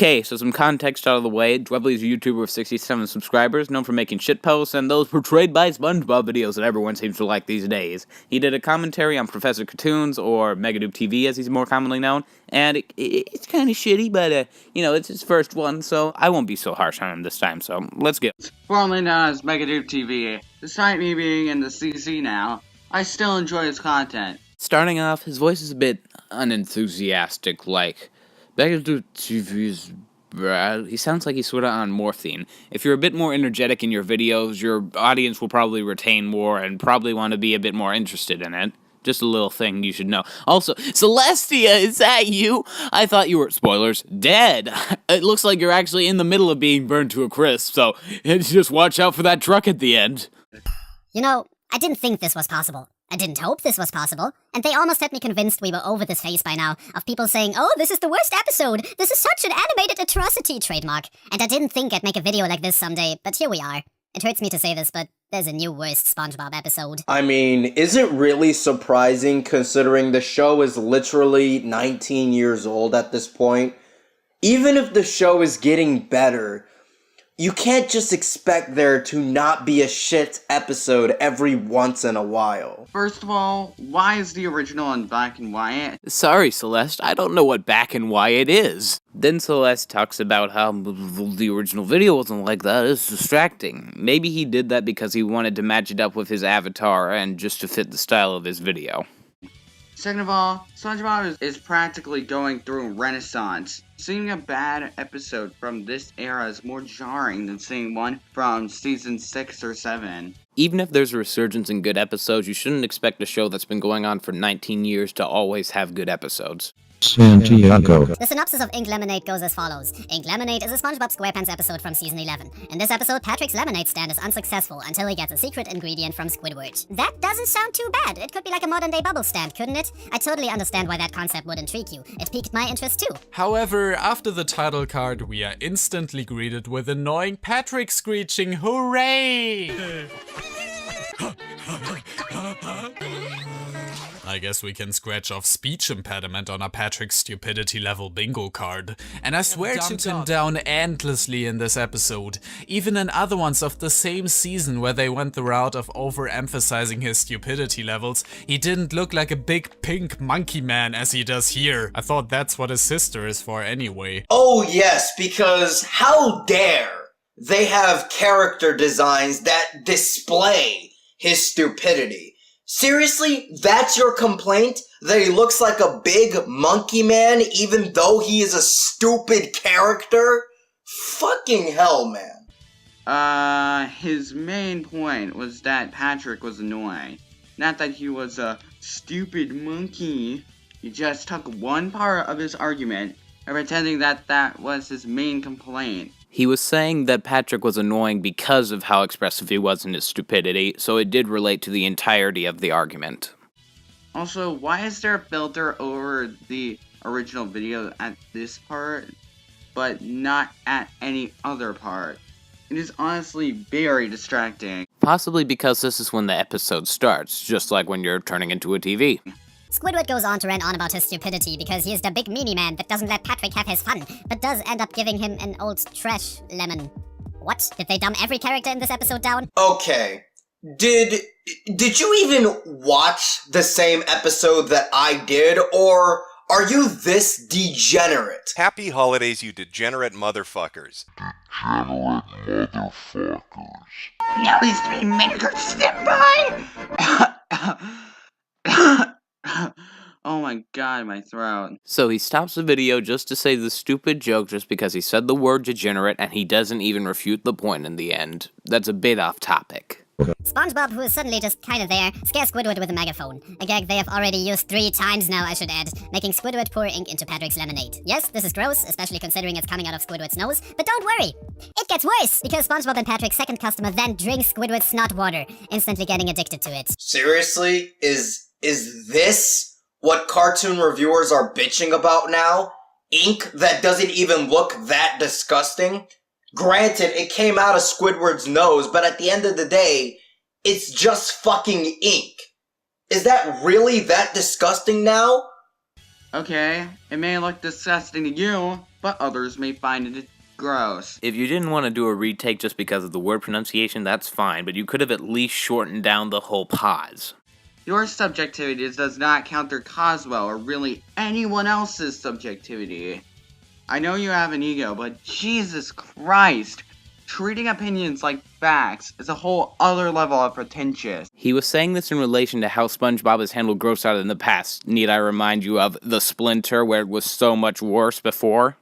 Okay, so some context out of the way. DWEBLY is a YouTuber with 67 subscribers, known for making shitposts and those portrayed by SpongeBob videos that everyone seems to like these days. He did a commentary on Professor Kuhtoons, or MegaDoobTV as he's more commonly known, and it's kind of shitty, but, it's his first one, so I won't be so harsh on him this time, so let's go. Formerly known as MegaDoobTV, despite me being in the CC now, I still enjoy his content. Starting off, his voice is a bit unenthusiastic, like... DWEBLY he sounds like he's sort of on morphine. If you're a bit more energetic in your videos, your audience will probably retain more and probably want to be a bit more interested in it. Just a little thing you should know. Also, Celestia, is that you? I thought you were, spoilers, dead. It looks like you're actually in the middle of being burned to a crisp, so just watch out for that truck at the end. You know, I didn't think this was possible. I didn't hope this was possible, and they almost had me convinced we were over this phase by now, of people saying, oh, this is the worst episode, this is such an animated atrocity, trademark. And I didn't think I'd make a video like this someday, but here we are. It hurts me to say this, but there's a new worst SpongeBob episode. I mean, is it really surprising considering the show is literally 19 years old at this point? Even if the show is getting better, you can't just expect there to not be a shit episode every once in a while. First of all, why is the original in black and white? Sorry, Celeste, I don't know what back and white is. Then Celeste talks about how the original video wasn't like that, it's distracting. Maybe he did that because he wanted to match it up with his avatar and just to fit the style of his video. Second of all, SpongeBob is practically going through a renaissance. Seeing a bad episode from this era is more jarring than seeing one from season 6 or 7. Even if there's a resurgence in good episodes, you shouldn't expect a show that's been going on for 19 years to always have good episodes. Santiago. The synopsis of Ink Lemonade goes as follows. Ink Lemonade is a SpongeBob SquarePants episode from season 11. In this episode, Patrick's lemonade stand is unsuccessful until he gets a secret ingredient from Squidward. That doesn't sound too bad. It could be like a modern-day bubble stand, couldn't it? I totally understand why that concept would intrigue you. It piqued my interest too. However, after the title card, we are instantly greeted with annoying Patrick screeching, "Hooray!" I guess we can scratch off speech impediment on a Patrick stupidity level bingo card. And I swear took him down endlessly in this episode. Even in other ones of the same season where they went the route of overemphasizing his stupidity levels, he didn't look like a big pink monkey man as he does here. I thought that's what his sister is for anyway. Oh yes, because how dare they have character designs that display his stupidity. Seriously, that's your complaint? That he looks like a big monkey man even though he is a stupid character? Fucking hell, man. His main point was that Patrick was annoying. Not that he was a stupid monkey. He just took one part of his argument and pretending that that was his main complaint. He was saying that Patrick was annoying because of how expressive he was in his stupidity, so it did relate to the entirety of the argument. Also, why is there a filter over the original video at this part, but not at any other part? It is honestly very distracting. Possibly because this is when the episode starts, just like when you're turning into a TV. Squidward goes on to rant on about his stupidity because he is the big meanie man that doesn't let Patrick have his fun, but does end up giving him an old trash lemon. What? Did they dumb every character in this episode down? Okay. Did you even watch the same episode that I did, or are you this degenerate? Happy holidays, you degenerate motherfuckers. At least 3 minutes slip by! Oh my god, my throat. So he stops the video just to say the stupid joke just because he said the word degenerate, and he doesn't even refute the point in the end. That's a bit off topic. SpongeBob, who is suddenly just kinda there, scares Squidward with a megaphone. A gag they have already used 3 times now, I should add, making Squidward pour ink into Patrick's lemonade. Yes, this is gross, especially considering it's coming out of Squidward's nose, but don't worry! It gets worse, because SpongeBob and Patrick's second customer then drinks Squidward's snot water, instantly getting addicted to it. Seriously? Is this what cartoon reviewers are bitching about now? Ink that doesn't even look that disgusting? Granted, it came out of Squidward's nose, but at the end of the day, it's just fucking ink. Is that really that disgusting now? Okay, it may look disgusting to you, but others may find it gross. If you didn't want to do a retake just because of the word pronunciation, that's fine, but you could have at least shortened down the whole pause. Your subjectivity does not counter Coswell or really anyone else's subjectivity. I know you have an ego, but Jesus Christ, treating opinions like facts is a whole other level of pretentious. He was saying this in relation to how SpongeBob has handled gross out in the past. Need I remind you of the Splinter, where it was so much worse before?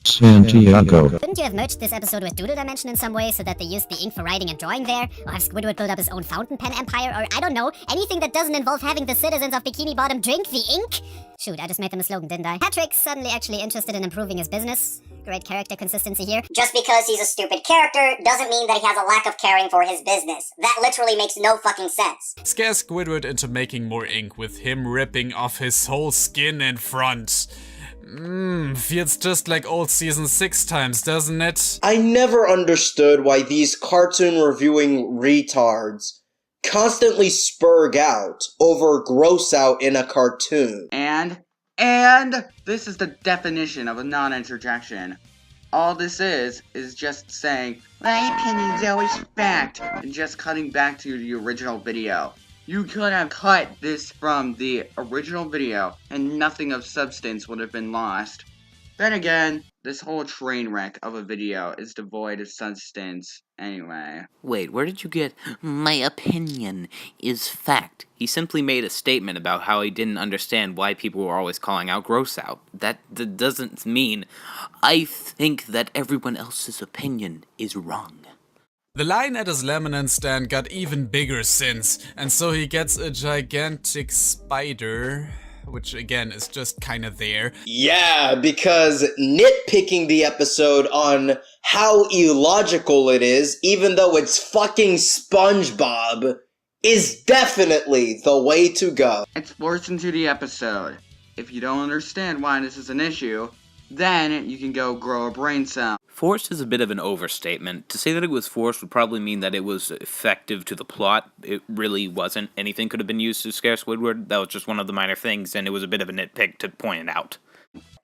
Santiago. Couldn't you have merged this episode with Doodle Dimension in some way so that they used the ink for writing and drawing there? Or have Squidward build up his own fountain pen empire? Or, I don't know, anything that doesn't involve having the citizens of Bikini Bottom drink the ink? Shoot, I just made them a slogan, didn't I? Patrick's suddenly actually interested in improving his business. Great character consistency here. Just because he's a stupid character doesn't mean that he has a lack of caring for his business. That literally makes no fucking sense. Scare Squidward into making more ink with him ripping off his whole skin in front. Feels just like old season 6 times, doesn't it? I never understood why these cartoon reviewing retards constantly spurg out over gross out in a cartoon. And this is the definition of a non-interjection. All this is just saying, my opinion is always fact, and just cutting back to the original video. You could have cut this from the original video, and nothing of substance would have been lost. Then again, this whole train wreck of a video is devoid of substance anyway. Wait, where did you get, my opinion is fact? He simply made a statement about how he didn't understand why people were always calling out gross out. That doesn't mean, I think that everyone else's opinion is wrong. The line at his lemonade stand got even bigger since, and so he gets a gigantic spider, which again is just kinda there. Yeah, because nitpicking the episode on how illogical it is, even though it's fucking SpongeBob, is definitely the way to go. It's forced into the episode. If you don't understand why this is an issue, then you can go grow a brain cell. Forced is a bit of an overstatement. To say that it was forced would probably mean that it was effective to the plot. It really wasn't. Anything could have been used to scare Squidward. That was just one of the minor things, and it was a bit of a nitpick to point it out.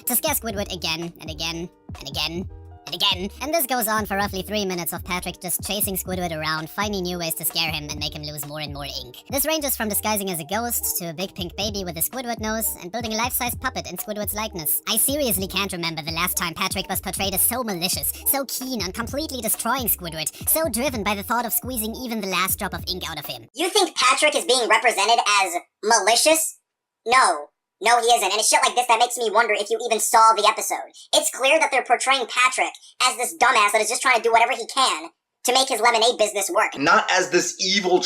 To scare Squidward again, and again, and again, and again. And this goes on for roughly 3 minutes of Patrick just chasing Squidward around, finding new ways to scare him and make him lose more and more ink. This ranges from disguising as a ghost, to a big pink baby with a Squidward nose, and building a life-size puppet in Squidward's likeness. I seriously can't remember the last time Patrick was portrayed as so malicious, so keen on completely destroying Squidward, so driven by the thought of squeezing even the last drop of ink out of him. You think Patrick is being represented as malicious? No, he isn't, and it's shit like this that makes me wonder if you even saw the episode. It's clear that they're portraying Patrick as this dumbass that is just trying to do whatever he can to make his lemonade business work. Not as this evil,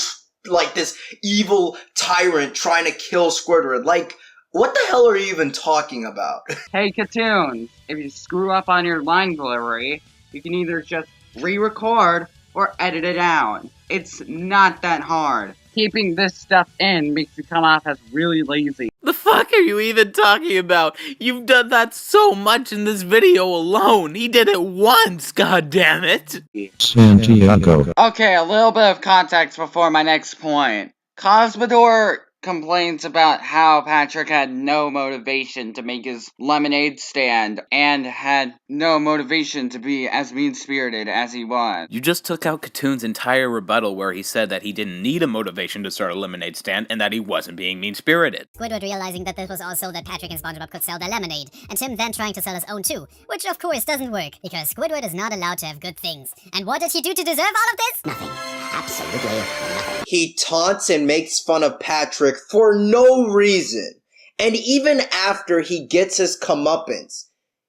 this evil tyrant trying to kill Squidward. Like, what the hell are you even talking about? Hey Kuhtoons, if you screw up on your line delivery, you can either just re-record or edit it out. It's not that hard. Keeping this stuff in makes you come off as really lazy. The fuck are you even talking about? You've done that so much in this video alone. He did it once, goddammit. Santiago. Okay, a little bit of context before my next point. Cosmodor complains about how Patrick had no motivation to make his lemonade stand and had no motivation to be as mean-spirited as he was. You just took out Kuhtoons' entire rebuttal where he said that he didn't need a motivation to start a lemonade stand and that he wasn't being mean-spirited. Squidward realizing that this was also that Patrick and SpongeBob could sell their lemonade, and Tim then trying to sell his own too, which of course doesn't work, because Squidward is not allowed to have good things. And what did he do to deserve all of this? Nothing. Absolutely nothing. He taunts and makes fun of Patrick for no reason. And even after he gets his comeuppance,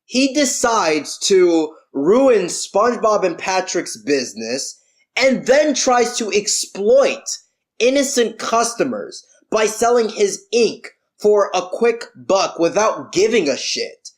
he decides to ruin SpongeBob and Patrick's business and then tries to exploit innocent customers by selling his ink for a quick buck without giving a shit.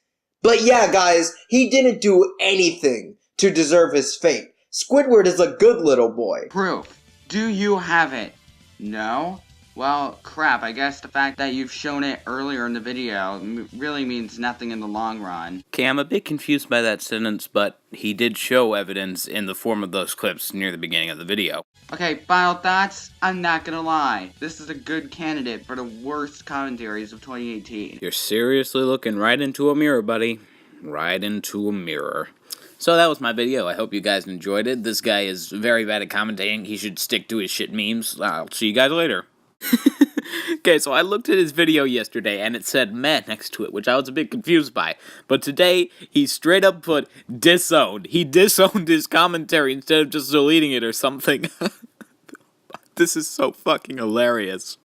But yeah, guys, he didn't do anything to deserve his fate. Squidward is a good little boy. Proof. Do you have it? No? Well, crap, I guess the fact that you've shown it earlier in the video really means nothing in the long run. Okay, I'm a bit confused by that sentence, but he did show evidence in the form of those clips near the beginning of the video. Okay, final thoughts? I'm not gonna lie. This is a good candidate for the worst commentaries of 2018. You're seriously looking right into a mirror, buddy. right into a mirror. So that was my video. I hope you guys enjoyed it. This guy is very bad at commentating. He should stick to his shit memes. I'll see you guys later. Okay, so I looked at his video yesterday, and it said meh next to it, which I was a bit confused by. But today, he straight up put disowned. He disowned his commentary instead of just deleting it or something. This is so fucking hilarious.